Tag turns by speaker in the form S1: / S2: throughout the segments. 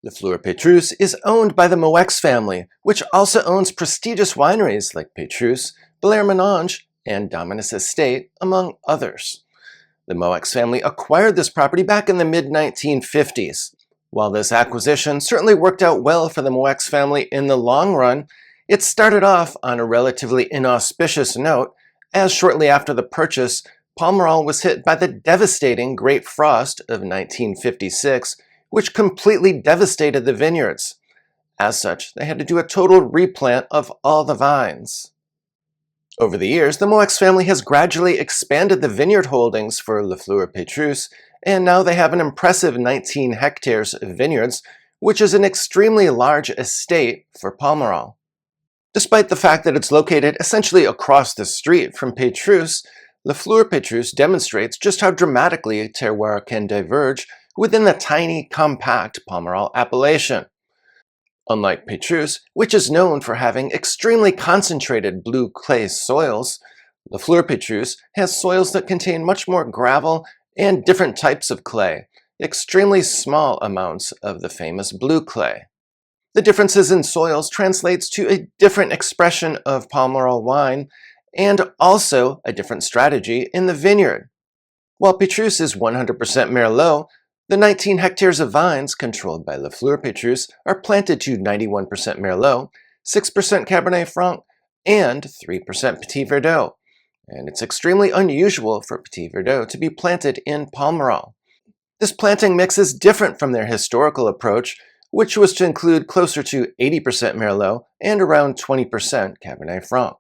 S1: The Fleur-Petrus is owned by the Moex family, which also owns prestigious wineries like Petrus, Belair-Menange, and Dominus Estate, among others. The Moex family acquired this property back in the mid-1950s. While this acquisition certainly worked out well for the Moex family in the long run, it started off on a relatively inauspicious note, as shortly after the purchase, Pomerol was hit by the devastating Great Frost of 1956, which completely devastated the vineyards. As such, they had to do a total replant of all the vines. Over the years, the Moex family has gradually expanded the vineyard holdings for La Fleur-Pétrus, and now they have an impressive 19 hectares of vineyards, which is an extremely large estate for Pomerol. Despite the fact that it's located essentially across the street from Petrus, La Fleur-Pétrus demonstrates just how dramatically a terroir can diverge within the tiny, compact Pomerol appellation. Unlike Petrus, which is known for having extremely concentrated blue clay soils, La Fleur-Pétrus has soils that contain much more gravel and different types of clay, extremely small amounts of the famous blue clay. The differences in soils translates to a different expression of Pomerol wine and also a different strategy in the vineyard. While Petrus is 100% Merlot, the 19 hectares of vines controlled by La Fleur-Pétrus are planted to 91% Merlot, 6% Cabernet Franc, and 3% Petit Verdot. And it's extremely unusual for Petit Verdot to be planted in Pomerol. This planting mix is different from their historical approach, which was to include closer to 80% Merlot and around 20% Cabernet Franc.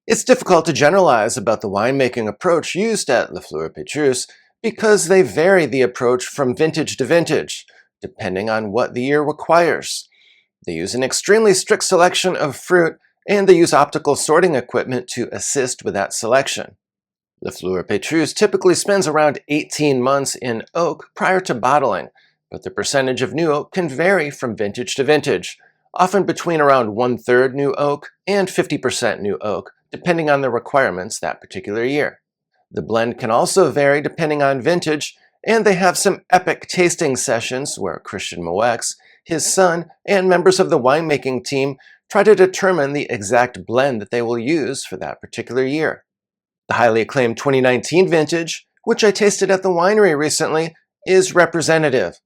S1: It's difficult to generalize about the winemaking approach used at La Fleur-Pétrus because they vary the approach from vintage to vintage, depending on what the year requires. They use an extremely strict selection of fruit, and they use optical sorting equipment to assist with that selection. La Fleur-Pétrus typically spends around 18 months in oak prior to bottling, but the percentage of new oak can vary from vintage to vintage, often between around 1/3 new oak and 50% new oak, depending on the requirements that particular year. The blend can also vary depending on vintage, and they have some epic tasting sessions where Christian Moex, his son, and members of the winemaking team try to determine the exact blend that they will use for that particular year. The highly acclaimed 2019 vintage, which I tasted at the winery recently, is representative.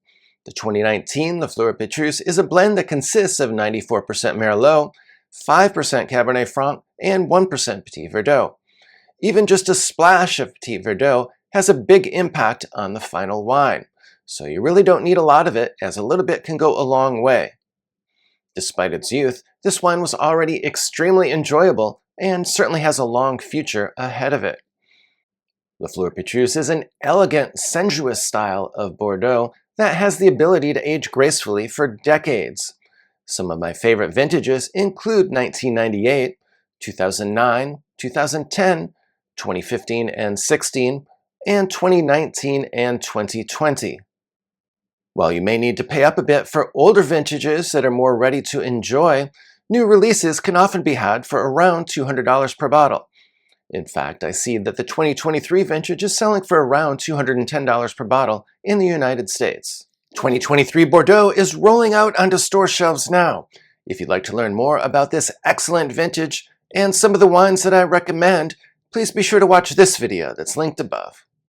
S1: The 2019 La Fleur-Pétrus is a blend that consists of 94% Merlot, 5% Cabernet Franc, and 1% Petit Verdot. Even just a splash of Petit Verdot has a big impact on the final wine, so you really don't need a lot of it, as a little bit can go a long way. Despite its youth, this wine was already extremely enjoyable and certainly has a long future ahead of it. La Fleur-Pétrus is an elegant, sensuous style of Bordeaux that has the ability to age gracefully for decades. Some of my favorite vintages include 1998, 2009, 2010, 2015 and 16, and 2019 and 2020. While you may need to pay up a bit for older vintages that are more ready to enjoy, new releases can often be had for around $200 per bottle. In fact, I see that the 2023 vintage is selling for around $210 per bottle in the United States. 2023 Bordeaux is rolling out onto store shelves now. If you'd like to learn more about this excellent vintage and some of the wines that I recommend, please be sure to watch this video that's linked above.